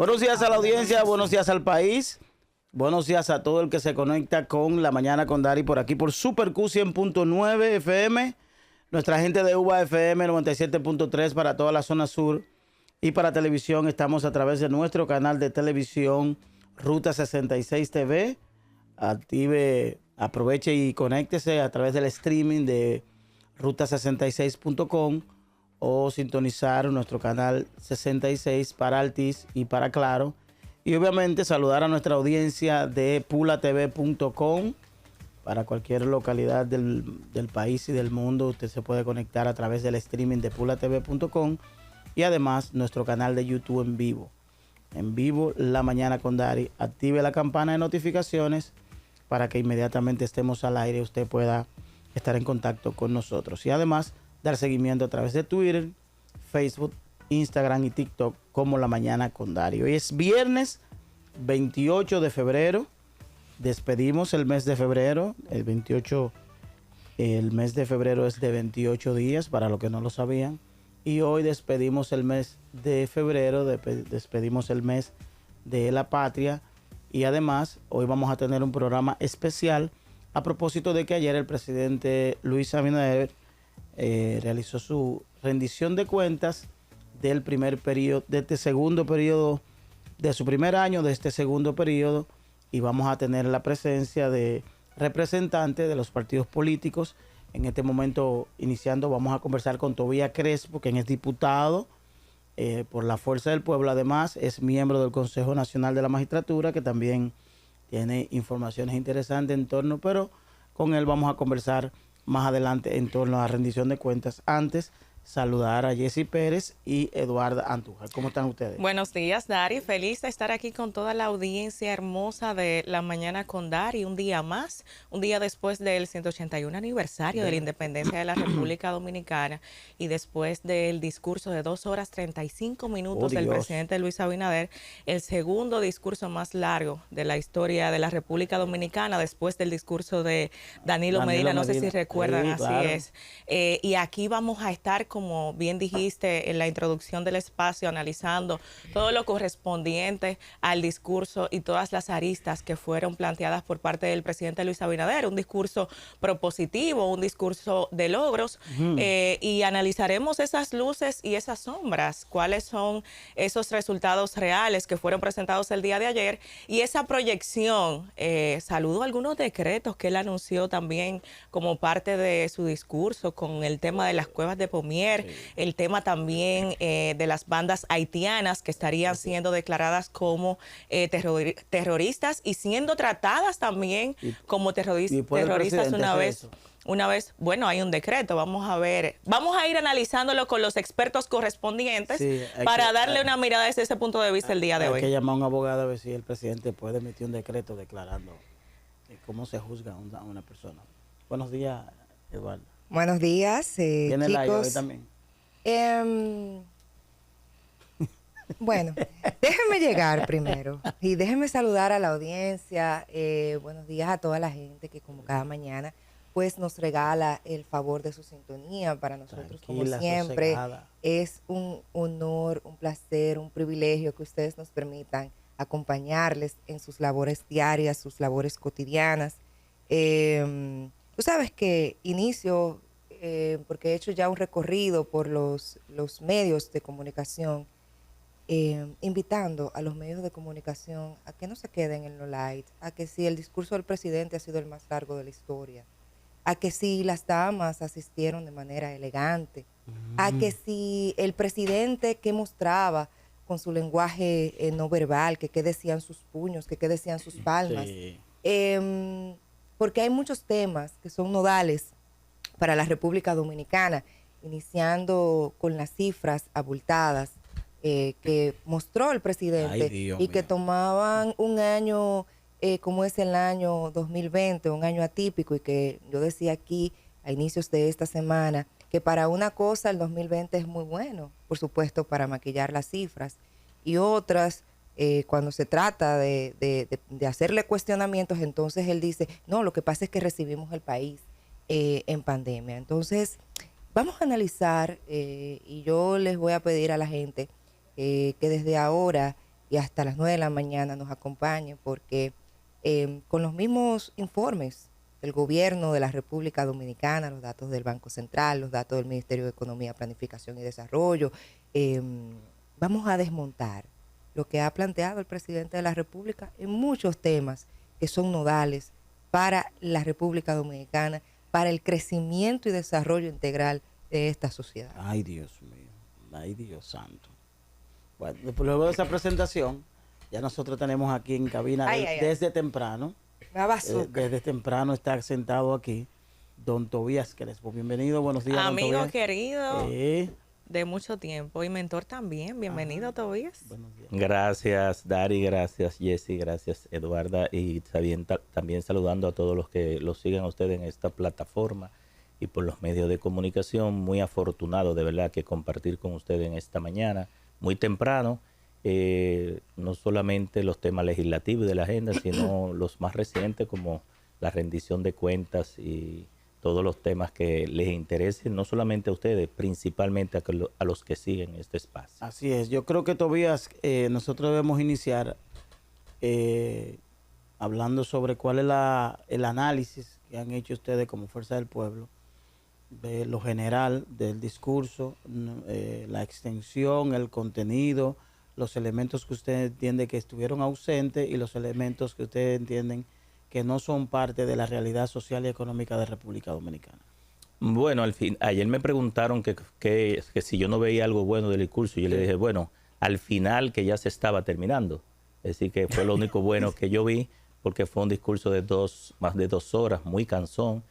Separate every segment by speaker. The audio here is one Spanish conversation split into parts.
Speaker 1: Buenos días a la audiencia, buenos días al país, buenos días a todo el que se conecta con La Mañana con Dari por aquí por Super Q 100.9 FM, nuestra gente de UBA FM 97.3 para toda la zona sur y para televisión estamos a través de nuestro canal de televisión Ruta 66 TV. Active, aproveche y conéctese a través del streaming de ruta66.com o sintonizar nuestro canal 66 para Altiz y para Claro. Y obviamente saludar a nuestra audiencia de pulatv.com. Para cualquier localidad del país y del mundo, usted se puede conectar a través del streaming de pulatv.com y además nuestro canal de YouTube en vivo. En vivo, La Mañana con Dari. Active la campana de notificaciones para que inmediatamente estemos al aire y usted pueda estar en contacto con nosotros. Y además, dar seguimiento a través de Twitter, Facebook, Instagram y TikTok como La Mañana con Dari. Hoy es viernes 28 de febrero. Despedimos el mes de febrero. El mes de febrero es de 28 días, para los que no lo sabían. Y hoy despedimos el mes de febrero, despedimos el mes de la patria. Y además, hoy vamos a tener un programa especial a propósito de que ayer el presidente Luis Abinader realizó su rendición de cuentas del primer periodo, de este segundo periodo, de su primer año, de este segundo periodo, y vamos a tener la presencia de representantes de los partidos políticos. En este momento, iniciando, vamos a conversar con Tobías Crespo, quien es diputado por la Fuerza del Pueblo. Además, es miembro del Consejo Nacional de la Magistratura, que también tiene informaciones interesantes en torno, pero con él vamos a conversar más adelante en torno a la rendición de cuentas. Antes, saludar a Jessy Pérez y Eduarda Andújar. ¿Cómo están ustedes?
Speaker 2: Buenos días, Dari. Feliz de estar aquí con toda la audiencia hermosa de La Mañana con Dari. Un día más, un día después del 181 aniversario de la independencia de la República Dominicana y después del discurso de 2 horas 35 minutos del presidente Luis Abinader, el segundo discurso más largo de la historia de la República Dominicana después del discurso de Danilo Medina. No sé si recuerdan, sí, claro. Así es. Y aquí vamos a estar, como bien dijiste en la introducción del espacio, analizando todo lo correspondiente al discurso y todas las aristas que fueron planteadas por parte del presidente Luis Abinader. Un discurso propositivo, un discurso de logros, y analizaremos esas luces y esas sombras, cuáles son esos resultados reales que fueron presentados el día de ayer y esa proyección. Saludo algunos decretos que él anunció también como parte de su discurso, con el tema de las cuevas de Pomier, el tema también de las bandas haitianas que estarían siendo declaradas como terroristas y siendo tratadas también como terroristas una vez, bueno, hay un decreto, vamos a ver, vamos a ir analizándolo con los expertos correspondientes para darle una mirada desde ese punto de vista el día de hoy.
Speaker 1: Hay que llamar a un abogado a ver si el presidente puede emitir un decreto declarando cómo se juzga a una persona. Buenos días, Eduardo.
Speaker 3: Buenos días,
Speaker 1: ¿Viene
Speaker 3: chicos.
Speaker 1: hoy también?
Speaker 3: Bueno, déjenme llegar primero y déjenme saludar a la audiencia. Buenos días a toda la gente que como cada mañana pues nos regala el favor de su sintonía. Para nosotros, como siempre, sosegada. Es un honor, un placer, un privilegio que ustedes nos permitan acompañarles en sus labores diarias, sus labores cotidianas. Tú sabes que inicio, porque he hecho ya un recorrido por los medios de comunicación, invitando a los medios de comunicación a que no se queden en lo light, a que si el discurso del presidente ha sido el más largo de la historia, a que si las damas asistieron de manera elegante, a que si el presidente que mostraba con su lenguaje no verbal, que qué decían sus puños, que qué decían sus palmas. Sí. Porque hay muchos temas que son nodales para la República Dominicana, iniciando con las cifras abultadas que mostró el presidente. Ay, y que tomaban un año como es el año 2020, un año atípico, y que yo decía aquí a inicios de esta semana que para una cosa el 2020 es muy bueno, por supuesto, para maquillar las cifras, y otras, cuando se trata de hacerle cuestionamientos, entonces él dice, no, lo que pasa es que recibimos el país en pandemia. Entonces, vamos a analizar, y yo les voy a pedir a la gente que desde ahora y hasta las 9 de la mañana nos acompañe, porque con los mismos informes del gobierno de la República Dominicana, los datos del Banco Central, los datos del Ministerio de Economía, Planificación y Desarrollo, vamos a desmontar lo que ha planteado el presidente de la República en muchos temas que son nodales para la República Dominicana, para el crecimiento y desarrollo integral de esta sociedad.
Speaker 1: Ay, Dios mío. Ay, Dios santo. Bueno, luego de esa presentación, ya nosotros tenemos aquí en cabina desde temprano. Desde temprano está sentado aquí don Tobías Crespo. Bienvenido, buenos días,
Speaker 2: amigo
Speaker 1: don Tobías.
Speaker 2: Querido de mucho tiempo y mentor también. Bienvenido, Tobías.
Speaker 1: Buenos días.
Speaker 4: Gracias, Dari, gracias, Jessy, gracias, Eduarda, y también saludando a todos los que los siguen a ustedes en esta plataforma y por los medios de comunicación. Muy afortunado, de verdad, que compartir con ustedes en esta mañana, muy temprano, no solamente los temas legislativos de la agenda, sino los más recientes como la rendición de cuentas y todos los temas que les interesen, no solamente a ustedes, principalmente a los que siguen este espacio.
Speaker 1: Así es, yo creo que Tobías, nosotros debemos iniciar hablando sobre cuál es el análisis que han hecho ustedes como Fuerza del Pueblo, de lo general del discurso, la extensión, el contenido, los elementos que usted entiende que estuvieron ausentes y los elementos que ustedes entienden que no son parte de la realidad social y económica de República Dominicana.
Speaker 4: Bueno, ayer me preguntaron que si yo no veía algo bueno del discurso, y yo le dije, bueno, al final que ya se estaba terminando. Es decir, que fue lo único bueno que yo vi, porque fue un discurso de más de 2 horas, muy cansón,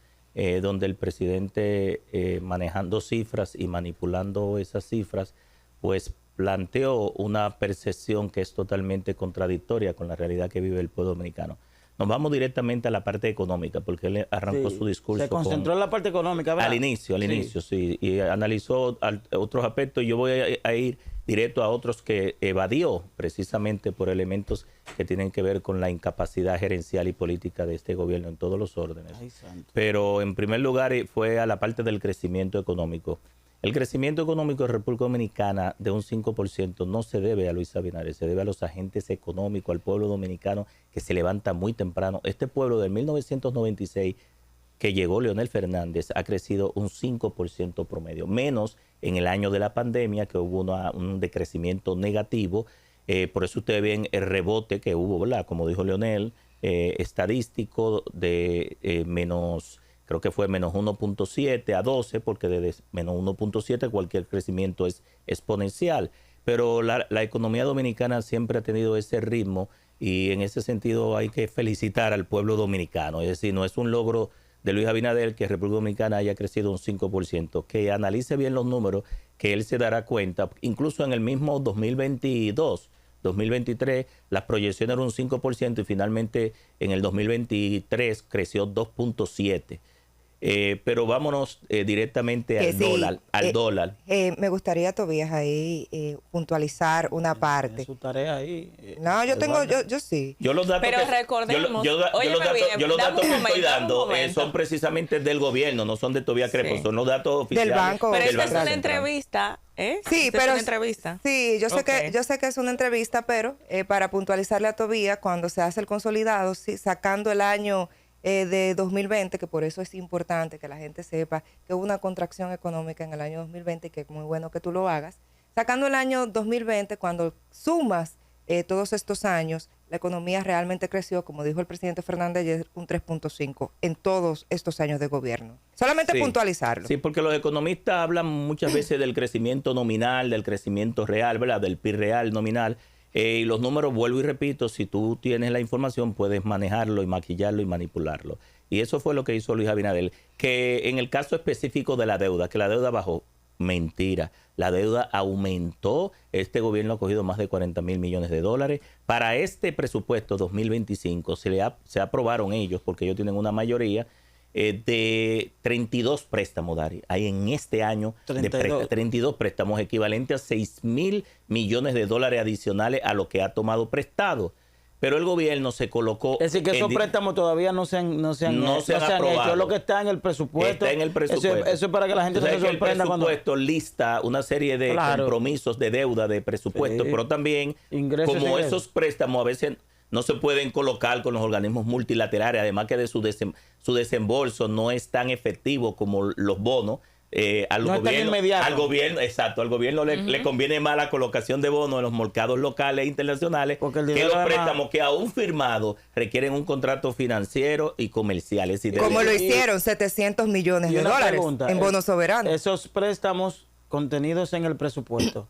Speaker 4: donde el presidente, manejando cifras y manipulando esas cifras, pues planteó una percepción que es totalmente contradictoria con la realidad que vive el pueblo dominicano. Nos vamos directamente a la parte económica, porque él arrancó su discurso.
Speaker 1: Se concentró en la parte económica, ¿verdad?
Speaker 4: Al inicio, sí. Y analizó otros aspectos. Yo voy a ir directo a otros que evadió precisamente por elementos que tienen que ver con la incapacidad gerencial y política de este gobierno en todos los órdenes.
Speaker 1: Ay, santo.
Speaker 4: Pero en primer lugar fue a la parte del crecimiento económico. El crecimiento económico de República Dominicana de un 5% no se debe a Luis Abinader, se debe a los agentes económicos, al pueblo dominicano que se levanta muy temprano. Este pueblo del 1996 que llegó Leonel Fernández ha crecido un 5% promedio, menos en el año de la pandemia, que hubo un decrecimiento negativo. Por eso ustedes ven el rebote que hubo, ¿verdad? Como dijo Leonel, estadístico de creo que fue menos 1.7 a 12, porque desde menos 1.7 cualquier crecimiento es exponencial. Pero la economía dominicana siempre ha tenido ese ritmo y en ese sentido hay que felicitar al pueblo dominicano. Es decir, no es un logro de Luis Abinader que República Dominicana haya crecido un 5%. Que analice bien los números, que él se dará cuenta. Incluso en el mismo 2022, 2023, las proyecciones eran un 5% y finalmente en el 2023 creció 2.7%. Pero vámonos directamente al dólar.
Speaker 3: Me gustaría, Tobías, ahí puntualizar una parte.
Speaker 1: Es su tarea ahí.
Speaker 3: No, yo tengo, yo sí.
Speaker 4: Yo los datos
Speaker 2: pero recordemos,
Speaker 4: yo los datos que estoy dando son precisamente del gobierno, no son de Tobías Crespo, son los datos oficiales
Speaker 3: del banco.
Speaker 2: Pero esta es una
Speaker 4: Central.
Speaker 2: entrevista,
Speaker 3: Sí, pero
Speaker 2: es una entrevista.
Speaker 3: Sí, yo sé que es una entrevista, pero para puntualizarle a Tobías, cuando se hace el consolidado, sí, sacando el año de 2020, que por eso es importante que la gente sepa que hubo una contracción económica en el año 2020, que es muy bueno que tú lo hagas. Sacando el año 2020, cuando sumas todos estos años, la economía realmente creció, como dijo el presidente Fernández ayer, un 3.5 en todos estos años de gobierno. Solamente puntualizarlo.
Speaker 4: Sí, porque los economistas hablan muchas veces del crecimiento nominal, del crecimiento real, ¿verdad? Del PIB real nominal. Y los números, vuelvo y repito, si tú tienes la información, puedes manejarlo y maquillarlo y manipularlo. Y eso fue lo que hizo Luis Abinader. Que en el caso específico de la deuda, que la deuda bajó, mentira. La deuda aumentó. Este gobierno ha cogido más de 40.000 millones de dólares. Para este presupuesto 2025 se aprobaron ellos, porque ellos tienen una mayoría, de 32 préstamos, Dari. Hay en este año 32 préstamos equivalentes a 6.000 millones de dólares adicionales a lo que ha tomado prestado. pero el gobierno se colocó...
Speaker 1: Es decir, que esos préstamos todavía no se han
Speaker 4: aprobado.
Speaker 1: hecho. Lo que está en el presupuesto.
Speaker 4: Está en el presupuesto.
Speaker 1: Eso es para que la gente no se sorprenda
Speaker 4: cuando... El presupuesto lista una serie de compromisos de deuda de presupuesto, pero también como esos préstamos a veces no se pueden colocar con los organismos multilaterales, además que de su desembolso no es tan efectivo como los bonos. Al gobierno le conviene más la colocación de bonos en los mercados locales e internacionales que los préstamos que aún firmados requieren un contrato financiero y comercial.
Speaker 3: Como lo hicieron, 700 millones de dólares en bonos soberanos.
Speaker 1: Esos préstamos contenidos en el presupuesto,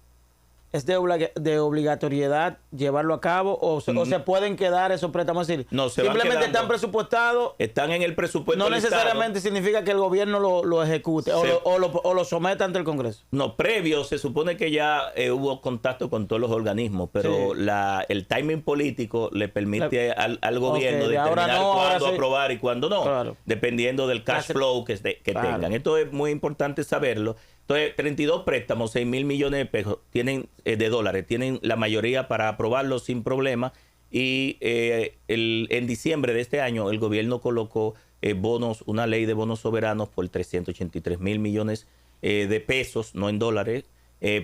Speaker 1: ¿es de obligatoriedad llevarlo a cabo o se pueden quedar esos préstamos? Es decir,
Speaker 4: no,
Speaker 1: simplemente están presupuestados.
Speaker 4: Están en el presupuesto.
Speaker 1: No necesariamente significa que el gobierno lo ejecute o lo someta ante el Congreso.
Speaker 4: No, previo se supone que ya hubo contacto con todos los organismos, pero el timing político le permite al gobierno determinar cuándo aprobar y cuándo no, dependiendo del cash flow que tengan. Esto es muy importante saberlo. Entonces, 32 préstamos, 6 mil millones de pesos de dólares, tienen la mayoría para aprobarlo sin problema. Y en diciembre de este año el gobierno colocó una ley de bonos soberanos por 383 mil millones de pesos, no en dólares,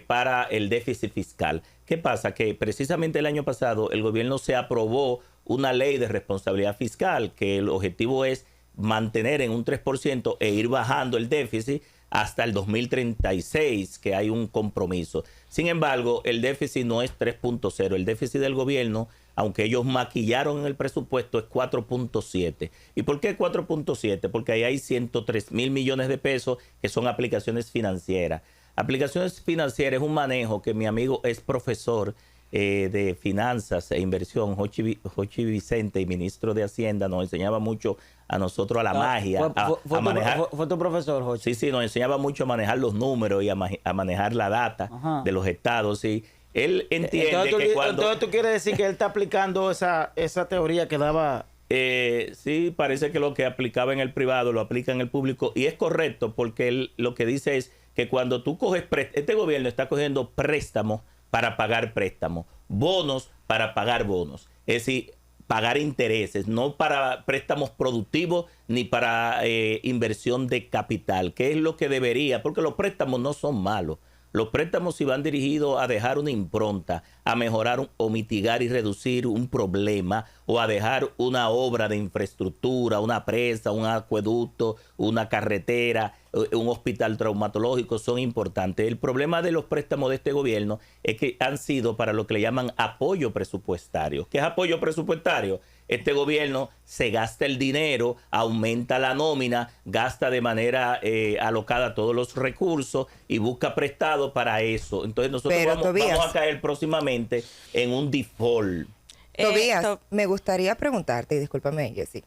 Speaker 4: para el déficit fiscal. ¿Qué pasa? Que precisamente el año pasado el gobierno se aprobó una ley de responsabilidad fiscal, que el objetivo es mantener en un 3% e ir bajando el déficit hasta el 2036, que hay un compromiso. Sin embargo, el déficit no es 3.0. El déficit del gobierno, aunque ellos maquillaron en el presupuesto, es 4.7. ¿Y por qué 4.7? Porque ahí hay 103 mil millones de pesos que son aplicaciones financieras. Aplicaciones financieras es un manejo que mi amigo es profesor de finanzas e inversión, Jochi Vicente, y ministro de Hacienda, nos enseñaba mucho a nosotros a la magia, a manejar.
Speaker 1: ¿Fue tu profesor, Jochi?
Speaker 4: Sí, nos enseñaba mucho a manejar los números y a manejar la data de los estados. Sí. Él entiende que cuando...
Speaker 1: Entonces tú quieres decir que él está aplicando esa teoría que daba...
Speaker 4: Sí, parece que lo que aplicaba en el privado lo aplica en el público, y es correcto, porque él lo que dice es que cuando tú coges este gobierno está cogiendo préstamos para pagar préstamos, bonos para pagar bonos, es decir, pagar intereses, no para préstamos productivos ni para inversión de capital, que es lo que debería, porque los préstamos no son malos. Los préstamos, si van dirigidos a dejar una impronta, a mejorar o mitigar y reducir un problema, o a dejar una obra de infraestructura, una presa, un acueducto, una carretera, un hospital traumatológico, son importantes. El problema de los préstamos de este gobierno es que han sido para lo que le llaman apoyo presupuestario. ¿Qué es apoyo presupuestario? Este gobierno se gasta el dinero, aumenta la nómina, gasta de manera alocada todos los recursos y busca prestado para eso. Entonces nosotros vamos a caer próximamente en un default.
Speaker 3: Tobías, me gustaría preguntarte, y discúlpame, Jessy,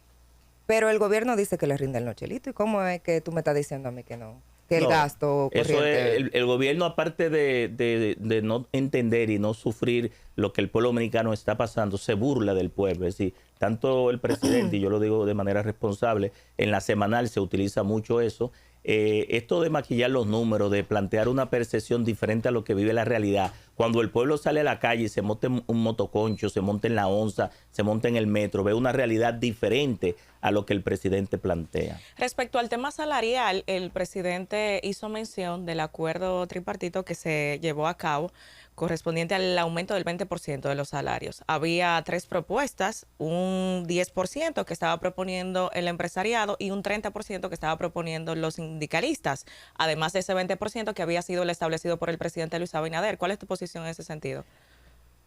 Speaker 3: pero el gobierno dice que le rinde el nochelito, ¿y cómo es que tú me estás diciendo a mí que no? Que el gasto corriente...
Speaker 4: Eso es, el gobierno, aparte de no entender y no sufrir lo que el pueblo dominicano está pasando, se burla del pueblo. Es decir, tanto el presidente, y yo lo digo de manera responsable, en la semanal se utiliza mucho eso. Esto de maquillar los números, de plantear una percepción diferente a lo que vive la realidad. Cuando el pueblo sale a la calle y se monta en un motoconcho, se monta en la onza, se monta en el metro, ve una realidad diferente a lo que el presidente plantea.
Speaker 2: Respecto al tema salarial, el presidente hizo mención del acuerdo tripartito que se llevó a cabo correspondiente al aumento del 20% de los salarios. Había 3 propuestas, un 10% que estaba proponiendo el empresariado y un 30% que estaba proponiendo los sindicalistas, además de ese 20% que había sido el establecido por el presidente Luis Abinader. ¿Cuál es tu posición en ese sentido?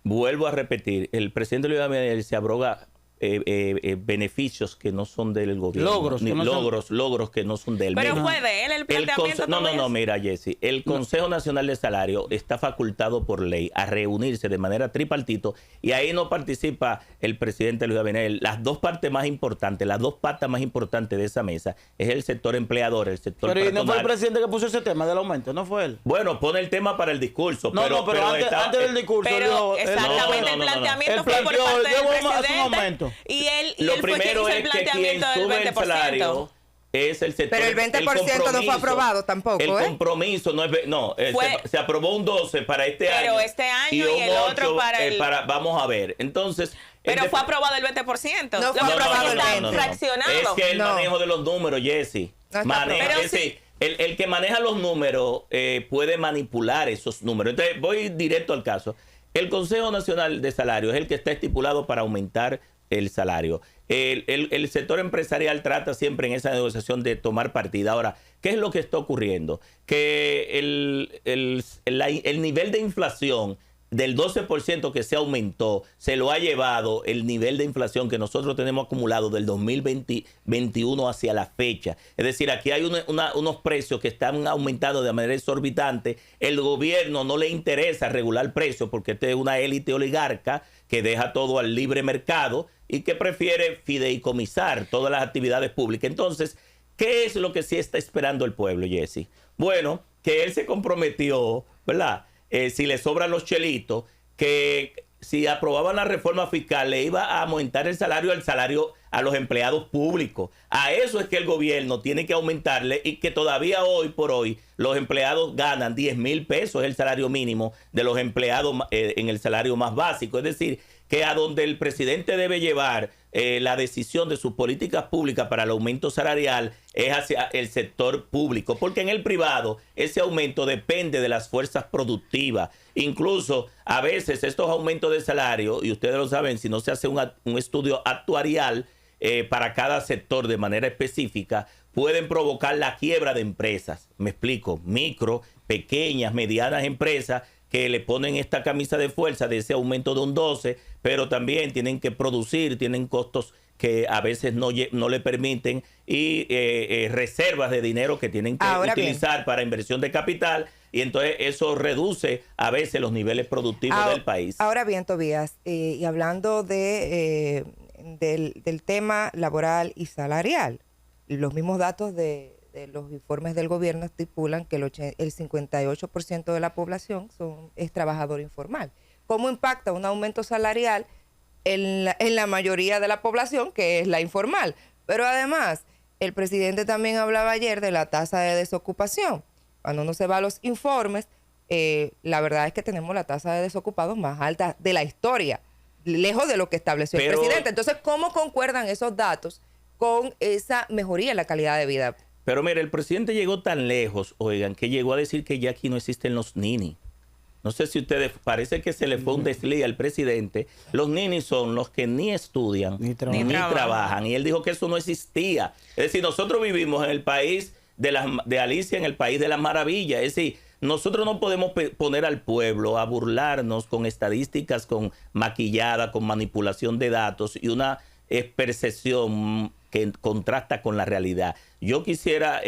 Speaker 4: Vuelvo a repetir, el presidente Luis Abinader se abroga beneficios que no son del gobierno, logros que no son del
Speaker 2: pero
Speaker 4: mismo.
Speaker 2: Fue de él el planteamiento.
Speaker 4: No, mira, Jessy, el Consejo Nacional de Salario está facultado por ley a reunirse de manera tripartito, y ahí no participa el presidente Luis Abinader. Las dos partes más importantes, las dos patas más importantes de esa mesa es el sector empleador, el sector
Speaker 1: pero
Speaker 4: patronal.
Speaker 1: ¿Y no fue el presidente que puso ese tema del aumento? ¿No fue él?
Speaker 4: Bueno, pone el tema para el discurso.
Speaker 1: Pero antes del discurso.
Speaker 2: Pero exactamente, el planteamiento fue por parte del presidente. Y él fue quien hizo el planteamiento del 20%.
Speaker 4: Es el sector.
Speaker 3: Pero el 20% no fue aprobado tampoco.
Speaker 4: El compromiso no es. Se aprobó un 12 para este año.
Speaker 2: Pero este año y el otro para el.
Speaker 4: Vamos a ver. Entonces,
Speaker 2: Pero fue aprobado el 20%.
Speaker 3: No fue
Speaker 2: Lo que pasa
Speaker 3: aprobado
Speaker 2: es que
Speaker 3: el
Speaker 2: está
Speaker 3: 20%.
Speaker 2: fraccionado.
Speaker 4: Es que el
Speaker 3: No.
Speaker 4: manejo de los números, Jessy.
Speaker 3: No está
Speaker 4: Maneja,
Speaker 2: aprobado.
Speaker 4: es decir, el que maneja los números puede manipular esos números. Entonces, voy directo al caso. El Consejo Nacional de Salarios es el que está estipulado para aumentar el salario. El sector empresarial trata siempre en esa negociación de tomar partida. Ahora, ¿qué es lo que está ocurriendo? Que el nivel de inflación del 12% que se aumentó, se lo ha llevado el nivel de inflación que nosotros tenemos acumulado del 2021 hacia la fecha. Es decir, aquí hay unos precios que están aumentando de manera exorbitante. El gobierno no le interesa regular precios porque esta es una élite oligarca que deja todo al libre mercado y que prefiere fideicomisar todas las actividades públicas. Entonces, ¿qué es lo que sí está esperando el pueblo, Jessy? Bueno, que él se comprometió, ¿verdad? Si le sobran los chelitos, que si aprobaban la reforma fiscal le iba a aumentar el salario a los empleados públicos. A eso es que el gobierno tiene que aumentarle y que todavía hoy por hoy los empleados ganan 10,000 pesos, el salario mínimo de los empleados en el salario más básico. Es decir, que a donde el presidente debe llevar la decisión de sus políticas públicas para el aumento salarial es hacia el sector público, porque en el privado ese aumento depende de las fuerzas productivas. Incluso a veces estos aumentos de salario, y ustedes lo saben, si no se hace un estudio actuarial para cada sector de manera específica, pueden provocar la quiebra de empresas. Me explico, micro, pequeñas, medianas empresas que le ponen esta camisa de fuerza de ese aumento de un 12, pero también tienen que producir, tienen costos que a veces no le permiten y reservas de dinero que tienen que utilizar para inversión de capital, y entonces eso reduce a veces los niveles productivos del país.
Speaker 3: Ahora bien, Tobías, y hablando del tema laboral y salarial, los mismos datos de los informes del gobierno estipulan que el 58% de la población es trabajador informal. ¿Cómo impacta un aumento salarial en la mayoría de la población, que es la informal? Pero además, el presidente también hablaba ayer de la tasa de desocupación. Cuando uno se va a los informes, la verdad es que tenemos la tasa de desocupados más alta de la historia, lejos de lo que estableció el presidente. Entonces, ¿cómo concuerdan esos datos con esa mejoría en la calidad de vida?
Speaker 4: Pero mire, el presidente llegó tan lejos, oigan, que llegó a decir que ya aquí no existen los nini. No sé si ustedes, parece que se le fue un desliz al presidente. Los ninis son los que ni estudian ni trabajan. Y él dijo que eso no existía. Es decir, nosotros vivimos en el país de Alicia, en el país de las maravillas. Es decir, nosotros no podemos poner al pueblo a burlarnos con estadísticas, con maquillada, con manipulación de datos y una percepción que contrasta con la realidad. Yo quisiera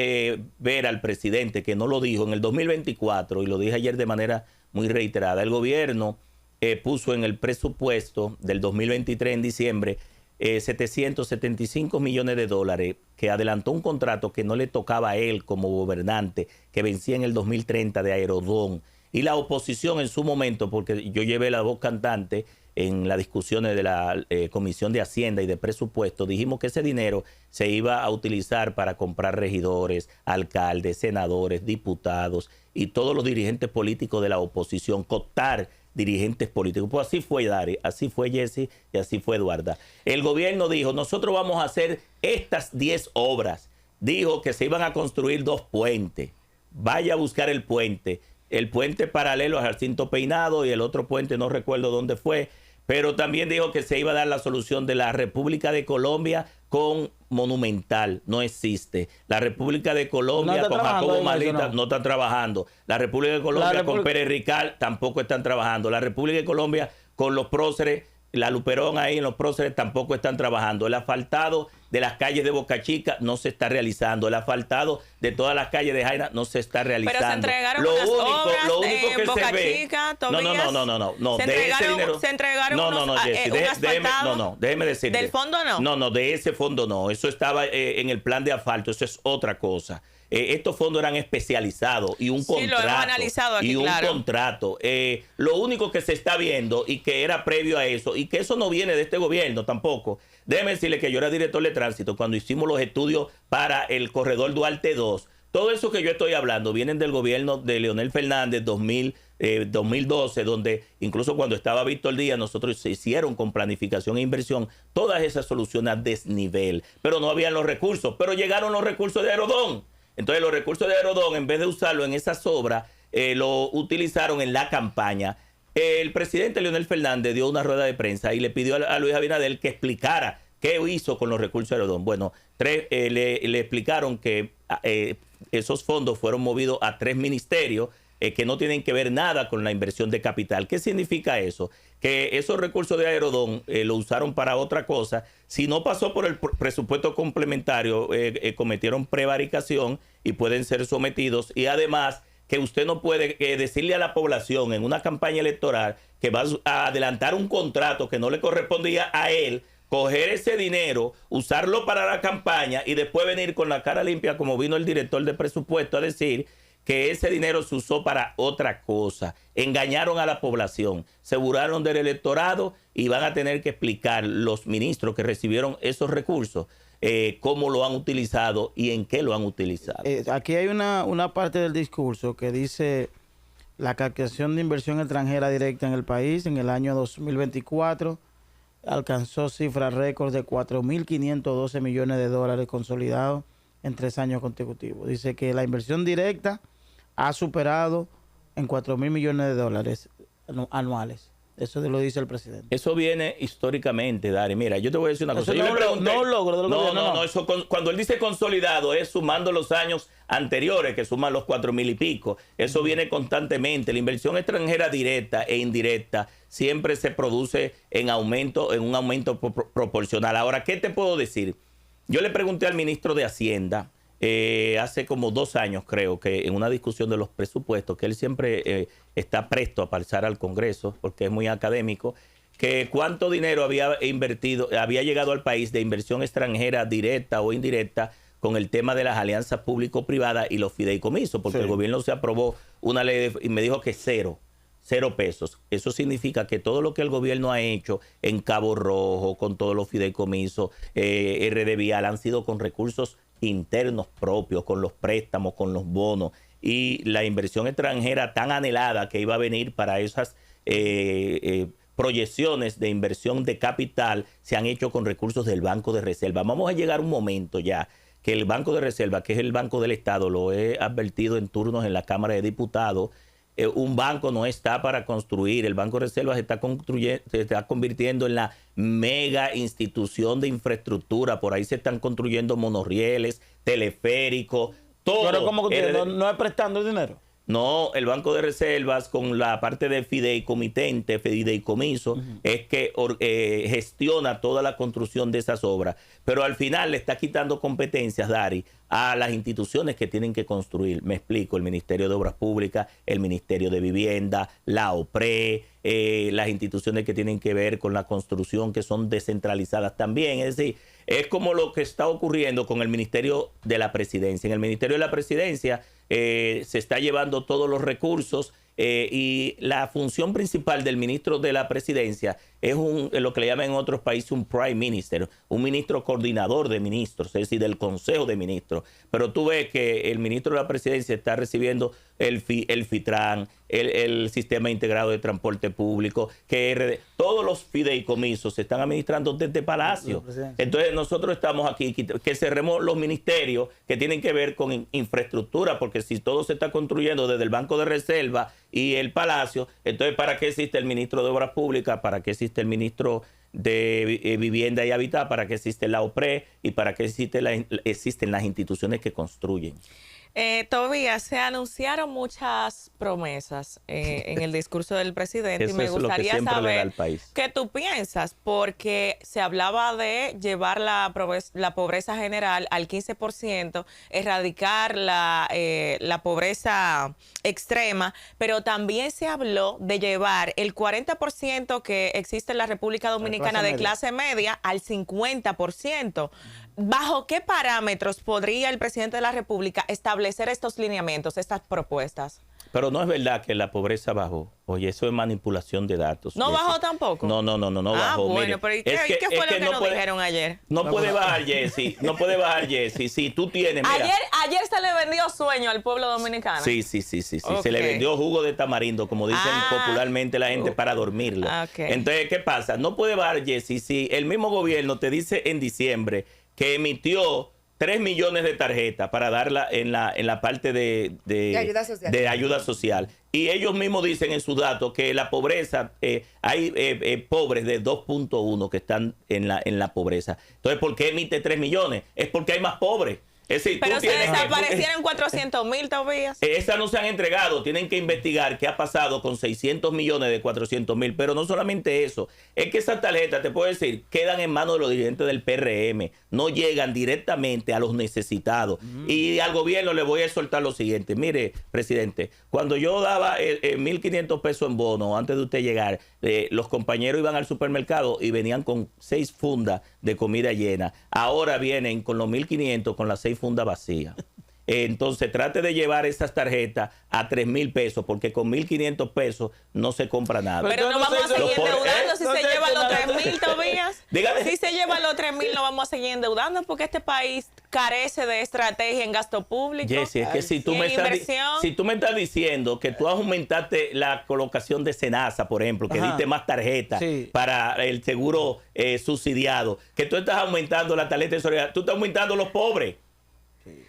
Speaker 4: ver al presidente, que no lo dijo en el 2024, y lo dije ayer de manera muy reiterada. El gobierno puso en el presupuesto del 2023 en diciembre 775 millones de dólares, que adelantó un contrato que no le tocaba a él como gobernante, que vencía en el 2030 de Aerodón. Y la oposición en su momento, porque yo llevé la voz cantante en las discusiones de la Comisión de Hacienda y de Presupuesto, dijimos que ese dinero se iba a utilizar para comprar regidores, alcaldes, senadores, diputados y todos los dirigentes políticos de la oposición, cooptar dirigentes políticos. Pues así fue Dari, así fue Jessy y así fue Eduarda. El gobierno dijo, nosotros vamos a hacer estas 10 obras. Dijo que se iban a construir 2 puentes. Vaya a buscar el puente paralelo a Jacinto Peinado y el otro puente no recuerdo dónde fue, pero también dijo que se iba a dar la solución de la República de Colombia con Monumental. No existe. La República de Colombia con Jacobo Malita no está trabajando. La República de Colombia con Pérez Ricard tampoco están trabajando. La República de Colombia con los próceres, la Luperón ahí en los próceres tampoco están trabajando. El asfaltado de las calles de Boca Chica no se está realizando. El asfaltado de todas las calles de Jaina no se está realizando.
Speaker 2: Pero se entregaron lo único que
Speaker 4: Boca
Speaker 2: se ve. Chica,
Speaker 4: no.
Speaker 2: Se entregaron
Speaker 4: Déjeme decirle.
Speaker 2: ¿Del fondo no?
Speaker 4: No, de ese fondo no. Eso estaba en el plan de asfalto. Eso es otra cosa. Estos fondos eran especializados y un contrato.
Speaker 2: Lo hemos analizado aquí,
Speaker 4: contrato. Lo único que se está viendo y que era previo a eso, y que eso no viene de este gobierno tampoco. Déjeme decirle que yo era director de tránsito cuando hicimos los estudios para el corredor Duarte 2. todo eso que yo estoy hablando vienen del gobierno de Leonel Fernández 2012, donde incluso cuando estaba Víctor Díaz, nosotros se hicieron con planificación e inversión todas esas soluciones a desnivel, pero no habían los recursos, pero llegaron los recursos de Aerodón. Entonces los recursos de Aerodón, en vez de usarlo en esas obras, lo utilizaron en la campaña. El presidente Leonel Fernández dio una rueda de prensa y le pidió a Luis Abinader que explicara qué hizo con los recursos de Aerodón. Bueno, le explicaron que esos fondos fueron movidos a 3 ministerios que no tienen que ver nada con la inversión de capital. ¿Qué significa eso? Que esos recursos de Aerodón lo usaron para otra cosa. Si no pasó por el presupuesto complementario, cometieron prevaricación y pueden ser sometidos. Y además, que usted no puede decirle a la población en una campaña electoral que va a adelantar un contrato que no le correspondía a él, coger ese dinero, usarlo para la campaña y después venir con la cara limpia, como vino el director de presupuesto a decir que ese dinero se usó para otra cosa. Engañaron a la población, se burlaron del electorado y van a tener que explicar los ministros que recibieron esos recursos cómo lo han utilizado y en qué lo han utilizado.
Speaker 1: Aquí hay una parte del discurso que dice: la captación de inversión extranjera directa en el país en el año 2024 alcanzó cifras récords de 4.512 millones de dólares consolidados en 3 años consecutivos. Dice que la inversión directa ha superado en 4.000 millones de dólares anuales. Eso lo dice el presidente.
Speaker 4: Eso viene históricamente, Dari. Mira, yo te voy a decir una cosa. Eso cuando él dice consolidado es sumando los años anteriores, que suman los 4.000 y pico. Eso viene constantemente. La inversión extranjera directa e indirecta siempre se produce en un aumento proporcional. Ahora, ¿qué te puedo decir? Yo le pregunté al ministro de Hacienda hace como 2 años, creo, que en una discusión de los presupuestos, que él siempre está presto a pasar al Congreso porque es muy académico, que cuánto dinero había llegado al país de inversión extranjera directa o indirecta con el tema de las alianzas público-privadas y los fideicomisos, porque el gobierno se aprobó una ley y me dijo que 0 pesos. Eso significa que todo lo que el gobierno ha hecho en Cabo Rojo, con todos los fideicomisos, RD Vial, han sido con recursos internos propios, con los préstamos, con los bonos, y la inversión extranjera tan anhelada que iba a venir para esas proyecciones de inversión de capital se han hecho con recursos del Banco de Reserva. Vamos a llegar a un momento ya que el Banco de Reserva, que es el Banco del Estado, lo he advertido en turnos en la Cámara de Diputados, un banco no está para construir. El Banco de Reserva se está convirtiendo en la mega institución de infraestructura. Por ahí se están construyendo monorrieles, teleféricos, todo.
Speaker 1: Pero como que no es prestando dinero.
Speaker 4: No, el Banco de Reservas con la parte de fideicomiso, es que gestiona toda la construcción de esas obras. Pero al final le está quitando competencias, Dari, a las instituciones que tienen que construir. Me explico: el Ministerio de Obras Públicas, el Ministerio de Vivienda, la OPRE, las instituciones que tienen que ver con la construcción, que son descentralizadas también. Es decir, es como lo que está ocurriendo con el Ministerio de la Presidencia. En el Ministerio de la Presidencia se está llevando todos los recursos y la función principal del ministro de la Presidencia es lo que le llaman en otros países un Prime Minister, un ministro coordinador de ministros, es decir, del Consejo de Ministros. Pero tú ves que el ministro de la Presidencia está recibiendo el FITRAN, el Sistema Integrado de Transporte Público, todos los fideicomisos se están administrando desde Palacio. Entonces nosotros estamos aquí, que cerremos los ministerios que tienen que ver con infraestructura, porque si todo se está construyendo desde el Banco de Reserva y el Palacio, entonces ¿para qué existe el ministro de Obras Públicas? ¿Para qué existe el ministro de Vivienda y Hábitat? ¿Para qué existe la OPRE? ¿Y para qué existen las instituciones que construyen?
Speaker 2: Todavía se anunciaron muchas promesas en el discurso del presidente.
Speaker 4: Eso
Speaker 2: y me gustaría
Speaker 4: es lo que
Speaker 2: saber
Speaker 4: le da al país.
Speaker 2: qué tú piensas, porque se hablaba de llevar la pobreza general al 15%, erradicar la pobreza extrema, pero también se habló de llevar el 40% que existe en la República Dominicana de clase media al 50%. ¿bajo qué parámetros podría el presidente de la República establecer estos lineamientos, estas propuestas?
Speaker 4: Pero no es verdad que la pobreza bajó. Oye, eso es manipulación de datos.
Speaker 2: ¿No
Speaker 4: Jessy.
Speaker 2: bajó tampoco?
Speaker 4: No bajó.
Speaker 2: Bueno,
Speaker 4: Mire,
Speaker 2: pero ¿y qué fue lo que nos dijeron ayer?
Speaker 4: No puede bajar, Jessy. No puede bajar, Jessy. Si tú tienes, mira.
Speaker 2: Ayer se le vendió sueño al pueblo dominicano.
Speaker 4: Sí.
Speaker 2: Ok.
Speaker 4: Se le vendió jugo de tamarindo, como dicen popularmente la gente, para dormirlo.
Speaker 2: Ok.
Speaker 4: Entonces, ¿qué pasa? No puede bajar, Jessy, si el mismo gobierno te dice en diciembre que emitió 3 millones de tarjetas para darla en la parte de ayuda social. Y ellos mismos dicen en sus datos que la pobreza, hay pobres de 2.1 que están en la pobreza. Entonces, ¿por qué emite 3 millones? Es porque hay más pobres. Es decir,
Speaker 2: pero se desaparecieron 400,000 todavía.
Speaker 4: Esas no se han entregado. Tienen que investigar qué ha pasado con 600 millones de 400,000. Pero no solamente eso. Es que esas tarjetas, te puedo decir, quedan en manos de los dirigentes del PRM. No llegan directamente a los necesitados. Y al gobierno le voy a soltar lo siguiente. Mire, presidente, cuando yo daba 1.500 pesos en bono antes de usted llegar, los compañeros iban al supermercado y venían con 6 fundas de comida llena. Ahora vienen con los 1.500 con las 6 fundas vacías. Entonces trate de llevar esas tarjetas a 3,000 pesos, porque con 1.500 pesos no se compra nada.
Speaker 2: Pero no vamos a seguir endeudando si se lleva los 3,000 todavía.
Speaker 4: Dígame.
Speaker 2: Si se lleva los 3,000 no vamos a seguir endeudando porque este país carece de estrategia en gasto público.
Speaker 4: Jessy, es que si tú me estás diciendo que tú aumentaste la colocación de Senasa, por ejemplo, que diste más tarjetas para el seguro subsidiado, que tú estás aumentando la tarjeta de solidaridad, tú estás aumentando los pobres.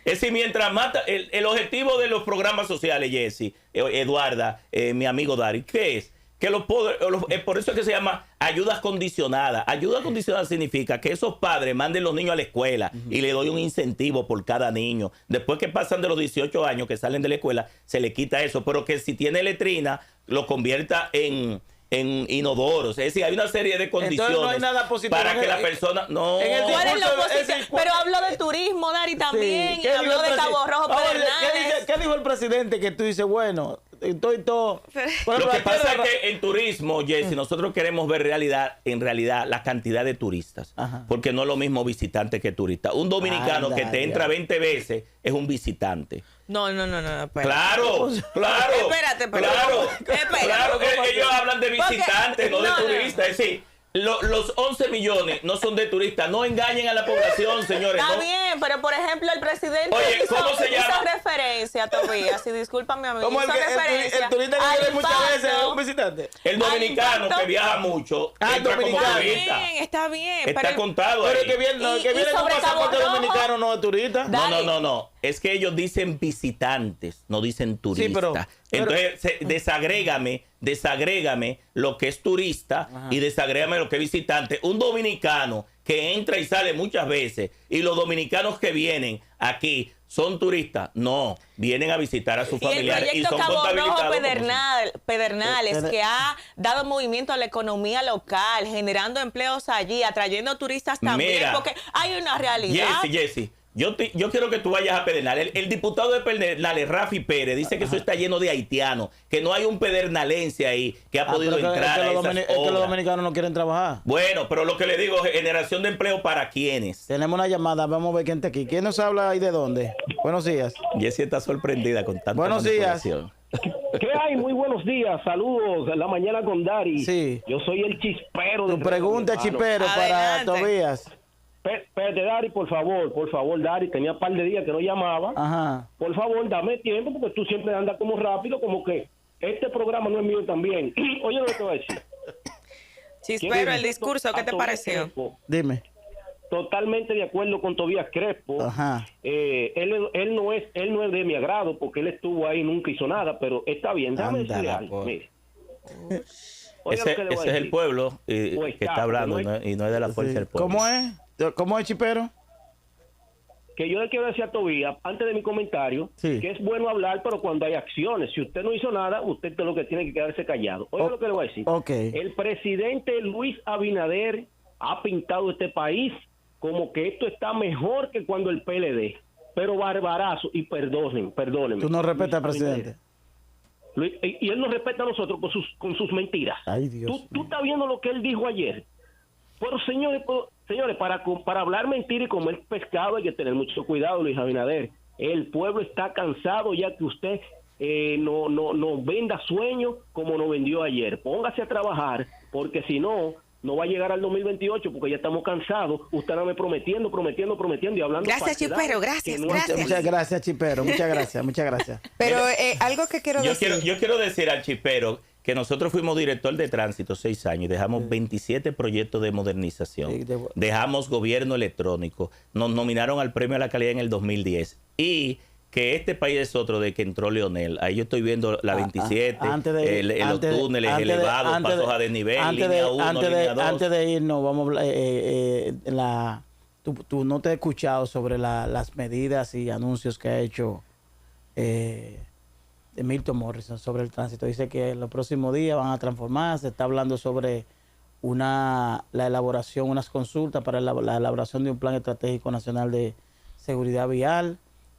Speaker 4: Es decir, mientras más el objetivo de los programas sociales, Jessy, Eduarda, mi amigo Dari, ¿qué es? Que los pobres, por eso es que se llama ayudas condicionadas. Ayuda condicionada significa que esos padres manden los niños a la escuela y le doy un incentivo por cada niño. Después que pasan de los 18 años que salen de la escuela, se le quita eso. Pero que si tiene letrina, lo convierta en inodoros. Es decir, hay una serie de condiciones.
Speaker 1: Entonces no hay nada positivo
Speaker 4: para que la persona no.
Speaker 2: ¿Cuál es lo positivo? Pero habló de turismo, Dari, también. Y habló de Cabo Rojo, Pedernales.
Speaker 1: ¿Qué dijo el presidente? Que tú dices, bueno, todo.
Speaker 4: Lo que pasa es que en turismo, Jessy, nosotros queremos ver en realidad la cantidad de turistas. Porque no es lo mismo visitante que turista. Un dominicano que te entra 20 veces es un visitante.
Speaker 2: No, espérate.
Speaker 4: Claro.
Speaker 2: Espérate.
Speaker 4: Claro que ellos hablan de visitantes, no de turistas. Es decir, los 11 millones no son de turistas. No engañen a la población, señores.
Speaker 2: Está bien, pero por ejemplo el presidente hizo referencia todavía. Si discúlpame a mí.
Speaker 1: ¿Cómo el turista que viene muchas veces es un visitante?
Speaker 4: El dominicano que viaja mucho entra como turista.
Speaker 2: Está bien.
Speaker 4: Está contado ahí.
Speaker 1: Pero que viene con pasaporte dominicano no es turista.
Speaker 4: No. Es que ellos dicen visitantes, no dicen turistas.
Speaker 1: Sí, pero
Speaker 4: entonces, desagrégame lo que es turista y desagrégame lo que es visitante. Un dominicano que entra y sale muchas veces y los dominicanos que vienen aquí son turistas, no, vienen a visitar a sus familiares y son contabilizados.
Speaker 2: El proyecto Cabo Rojo Pedernales, que ha dado movimiento a la economía local, generando empleos allí, atrayendo turistas también, porque hay una realidad.
Speaker 4: Jessy. Yo quiero que tú vayas a Pedernales. El diputado de Pedernales, Rafi Pérez, dice que eso está lleno de haitianos, que no hay un pedernalense ahí que ha podido entrar a esas obras.
Speaker 1: Es que los dominicanos no quieren trabajar.
Speaker 4: Bueno, pero lo que le digo, generación de empleo ¿para quiénes?
Speaker 1: Tenemos una llamada, vamos a ver quién está aquí. ¿Quién nos habla y de dónde? Buenos días.
Speaker 4: Jessy está sorprendida con tanta
Speaker 1: Buenos días.
Speaker 5: ¿Qué hay? Muy buenos días, saludos en la mañana con Dari.
Speaker 1: Sí.
Speaker 5: Yo soy el chispero.
Speaker 1: Tu pregunta, chispero, para Tobías.
Speaker 5: Espérate, Dari, por favor, Dari, tenía un par de días que no llamaba.
Speaker 1: Ajá.
Speaker 5: Por favor, dame tiempo, porque tú siempre andas como rápido, como que este programa no es mío también. Oye, lo que te voy a decir.
Speaker 2: Chispero, el discurso, ¿qué te pareció?
Speaker 1: Dime.
Speaker 5: Totalmente de acuerdo con Tobías Crespo.
Speaker 1: Ajá.
Speaker 5: Él no es de mi agrado, porque él estuvo ahí y nunca hizo nada, pero está bien. Déjame decirle algo. Mire.
Speaker 4: Ese es el pueblo que está hablando, y no es de la fuerza del pueblo.
Speaker 1: ¿Cómo es, chipero?
Speaker 5: Que yo le quiero decir a Tobías, antes de mi comentario, que es bueno hablar, pero cuando hay acciones. Si usted no hizo nada, usted es lo que tiene que quedarse callado. Oiga lo que le voy a decir. El presidente Luis Abinader ha pintado este país como que esto está mejor que cuando el PLD. Pero barbarazo, y perdónenme.
Speaker 1: Tú no respetas al presidente.
Speaker 5: Y él nos respeta a nosotros con sus mentiras.
Speaker 1: Ay, Dios.
Speaker 5: Tú estás viendo lo que él dijo ayer. Pero señores, Señores, para hablar mentira y comer pescado hay que tener mucho cuidado, Luis Abinader. El pueblo está cansado ya que usted no venda sueños como nos vendió ayer. Póngase a trabajar, porque si no va a llegar al 2028, porque ya estamos cansados. Usted no me prometiendo y hablando.
Speaker 2: Gracias, Chipero, gracias.
Speaker 1: Muchas gracias, Chipero, muchas gracias.
Speaker 3: Pero algo que quiero decir.
Speaker 4: Yo quiero decir al Chipero que nosotros fuimos director de tránsito 6 años y dejamos 27 proyectos de modernización. Dejamos gobierno electrónico. Nos nominaron al premio a la calidad en el 2010. Y que este país es otro de que entró Leonel. Ahí yo estoy viendo la 27, los túneles elevados, pasos a desnivel, línea 1, línea 2.
Speaker 1: Antes de irnos, vamos a hablar. Tú no te has escuchado sobre las medidas y anuncios que ha hecho Milton Morrison sobre el tránsito. Dice que en los próximos días van a transformarse. Está hablando sobre la elaboración, unas consultas para la elaboración de un plan estratégico nacional de seguridad vial.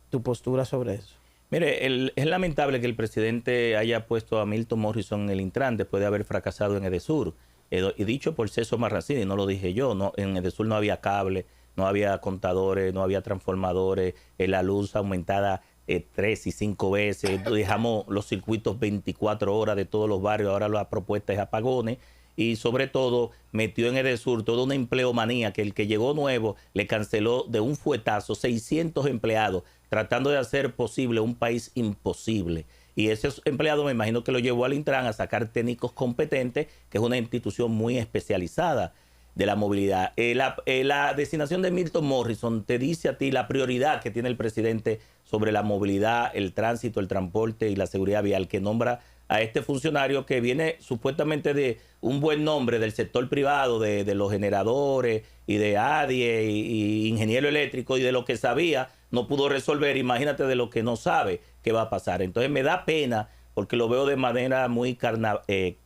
Speaker 1: ¿Tu postura sobre eso?
Speaker 4: Mire, es lamentable que el presidente haya puesto a Milton Morrison en el Intran después de haber fracasado en Edesur. Y dicho por Celso Marrancini, no lo dije yo, no, en Edesur no había cable, no había contadores, no había transformadores, la luz aumentada 3 y 5 veces, dejamos los circuitos 24 horas de todos los barrios, ahora la propuesta es apagones. Y sobre todo metió en Edesur toda una empleomanía que el que llegó nuevo le canceló de un fuetazo 600 empleados, tratando de hacer posible un país imposible. Y esos empleados me imagino que lo llevó al Intran a sacar técnicos competentes, que es una institución muy especializada de la movilidad. La designación de Milton Morrison te dice a ti la prioridad que tiene el presidente sobre la movilidad, el tránsito, el transporte y la seguridad vial, que nombra a este funcionario que viene supuestamente de un buen nombre del sector privado, de los generadores y de ADIE y ingeniero eléctrico, y de lo que sabía no pudo resolver. Imagínate de lo que no sabe qué va a pasar. Entonces me da pena porque lo veo de manera muy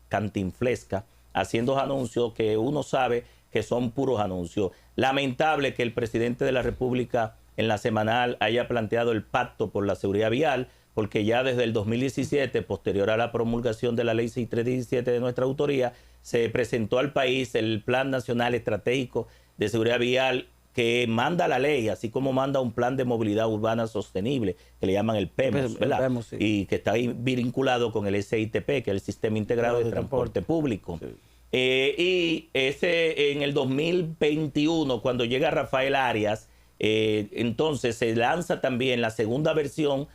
Speaker 4: cantinflesca, haciendo anuncios que uno sabe que son puros anuncios. Lamentable que el presidente de la República en la semanal haya planteado el pacto por la seguridad vial, porque ya desde el 2017, posterior a la promulgación de la Ley 6317 de nuestra autoría, se presentó al país el Plan Nacional Estratégico de Seguridad Vial que manda la ley, así como manda un plan de movilidad urbana sostenible, que le llaman el PEMOS, ¿verdad? El PEMOS, sí. Y que está ahí vinculado con el SITP, que es el Sistema Integrado de Transporte Público. Sí. Y ese en el 2021, cuando llega Rafael Arias, entonces se lanza también la segunda versión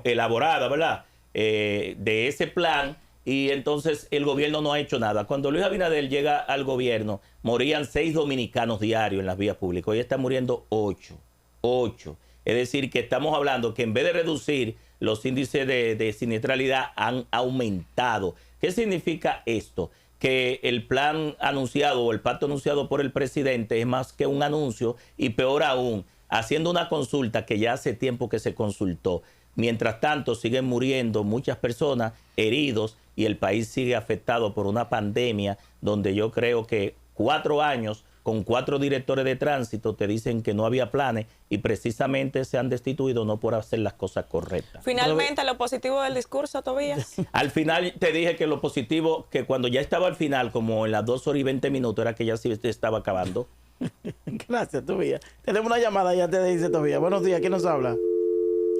Speaker 4: elaborada, ¿verdad? De ese plan, y entonces el gobierno no ha hecho nada. Cuando Luis Abinader llega al gobierno, morían 6 dominicanos diarios en las vías públicas. Hoy están muriendo 8. Es decir, que estamos hablando que en vez de reducir, los índices de siniestralidad han aumentado. ¿Qué significa esto? Que el plan anunciado o el pacto anunciado por el presidente es más que un anuncio, y peor aún, haciendo una consulta que ya hace tiempo que se consultó. Mientras tanto, siguen muriendo muchas personas, heridos, y el país sigue afectado por una pandemia donde yo creo que 4 años con 4 directores de tránsito te dicen que no había planes, y precisamente se han destituido no por hacer las cosas correctas.
Speaker 2: Finalmente, lo positivo del discurso, Tobías.
Speaker 4: Al final te dije que lo positivo, que cuando ya estaba al final, como en las 2 horas y 20 minutos, era que ya sí estaba acabando.
Speaker 1: Gracias, Tobías. Tenemos una llamada, ya te dice Tobías. Buenos días, ¿quién nos habla?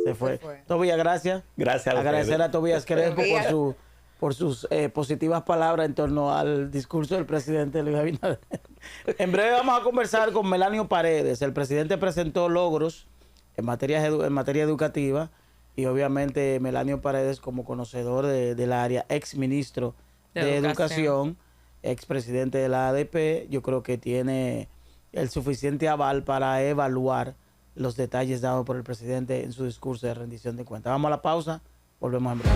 Speaker 1: Se fue. Tobías, gracias.
Speaker 4: Gracias a
Speaker 1: agradecer
Speaker 4: ustedes.
Speaker 1: a Tobías Crespo por sus positivas palabras en torno al discurso del presidente Luis Abinader. En breve vamos a conversar con Melanio Paredes. El presidente presentó logros en materia educativa, y obviamente Melanio Paredes, como conocedor del área, ex ministro de Educación, ex presidente de la ADP, yo creo que tiene el suficiente aval para evaluar los detalles dados por el presidente en su discurso de rendición de cuentas. Vamos a la pausa, volvemos en breve.